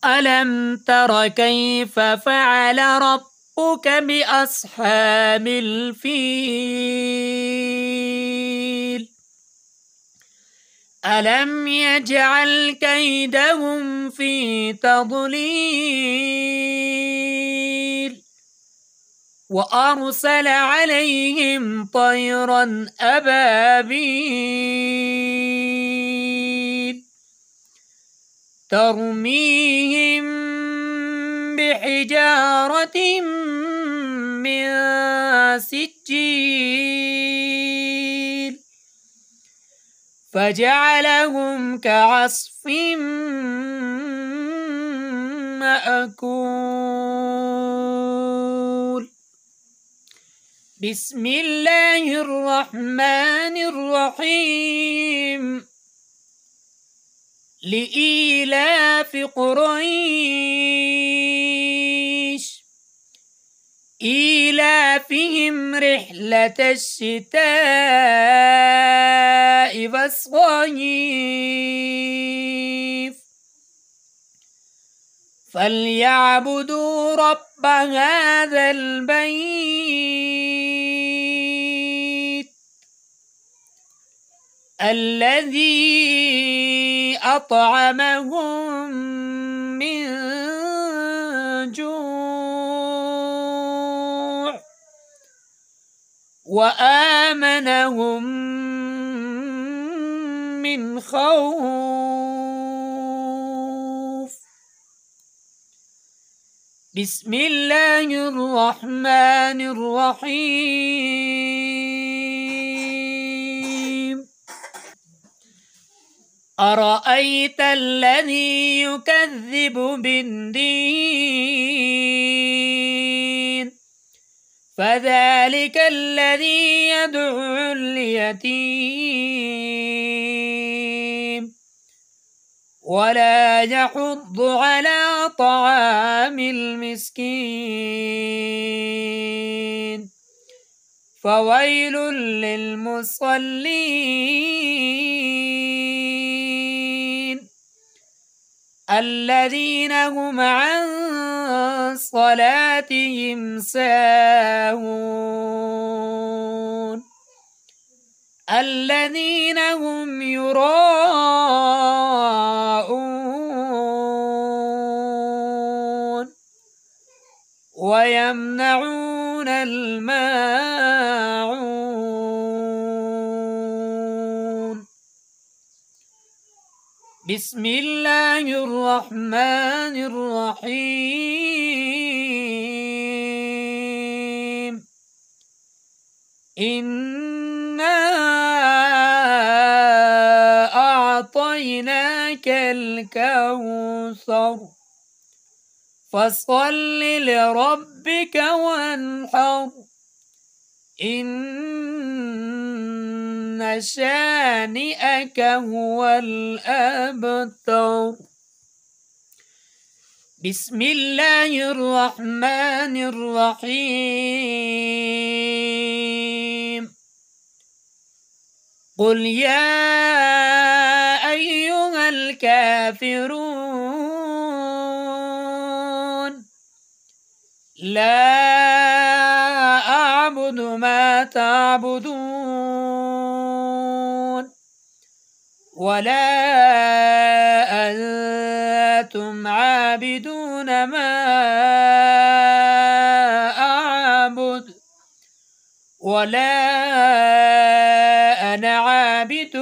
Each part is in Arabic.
ألم تر كيف فعل ربك بأصحاب الفيل ألم يجعل كيدهم في تضليل وأرسل عليهم طيرا أبابيل ترميهم بحجارة من سجيل فجعلهم كعصف مأكول. بسم الله الرحمن الرحيم. لإيلاف قريش إيلافهم رحلة الشتاء والصيف فليعبدوا رب هذا البيت الذي أطعمهم من جوع وآمنهم من خوف. بسم الله الرحمن الرحيم. أرأيت الذي يكذب بالدين فذلك الذي يدعو اليتيم ولا يحض على طعام المسكين فويل للمصلين الذين هم عن صلاتهم ساهون الذين هم يراءون ويمنعون الماعون. بسم الله الرحمن الرحيم. إنا أعطيناك الكوثر فصل لربك وانحر إن شانئك هو الأبتر. بسم الله الرحمن الرحيم. قل يا أيها الكافرون لا أعبد ما تعبدون ولا أنتم عابدون ما أعبد ولا أنا عابد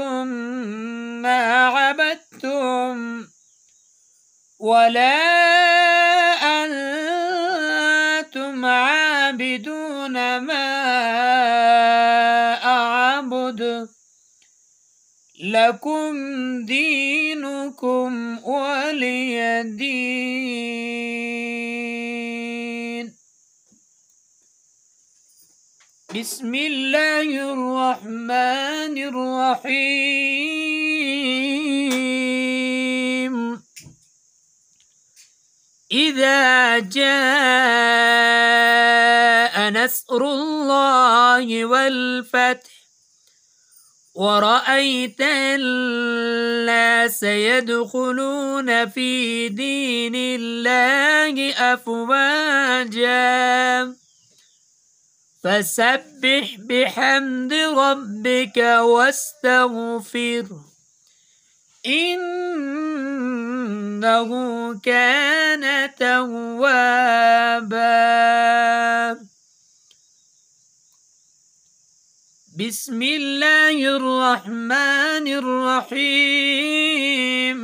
ما عبدتم ولا أنتم عابدون ما أعبد لكم دينكم ولي دين. بسم الله الرحمن الرحيم. إذا جاء نصر الله والفتح ورأيت الناس يدخلون في دين الله أفواجا فسبح بحمد ربك واستغفره إنه كان توابا. بسم الله الرحمن الرحيم.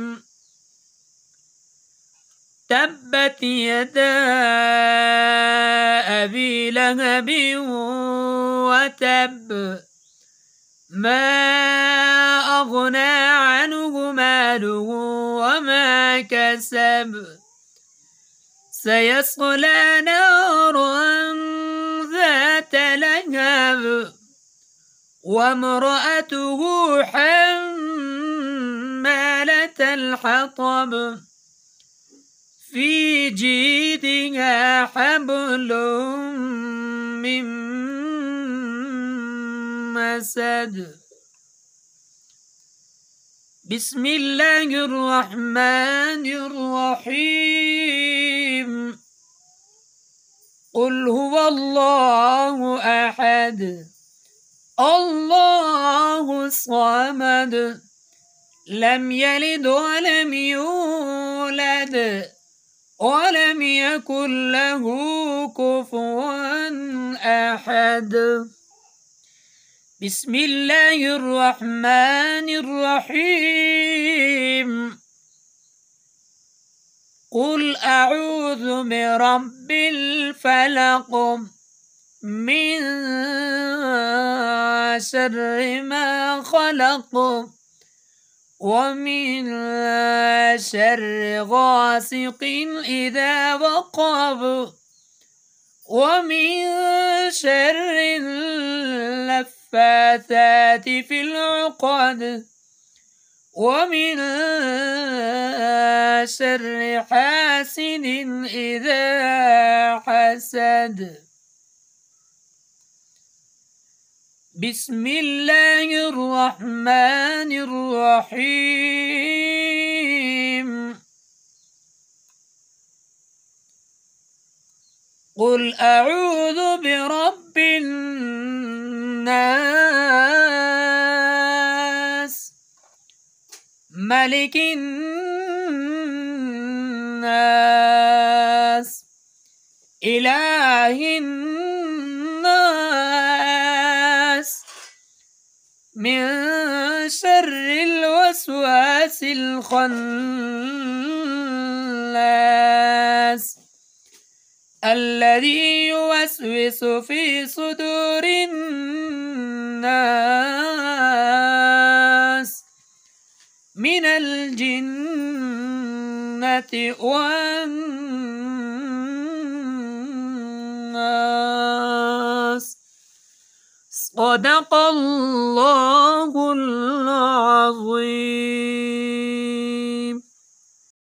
تبت يدا أبي لهب وتب ما أغنى عنه ماله وما كسب سيصلى نارا ذات لهب وامرأته حمالة الحطب في جيدها حبل من مسد. بسم الله الرحمن الرحيم. قل هو الله أحد الله الصمد لم يلد ولم يولد ولم يكن له كفوا أحد. بسم الله الرحمن الرحيم. قل أعوذ برب الفلق من شر ما خلق ومن شر غاسق إذا وقب ومن شر اللفاثات في العقد ومن شر حاسد إذا حسد. بسم الله الرحمن الرحيم. قل أعوذ برب الناس ملك الناس إله الناس من شر الوسواس الخناس الذي يوسوس في صدور الناس من الجنة والناس. صدق الله العظيم.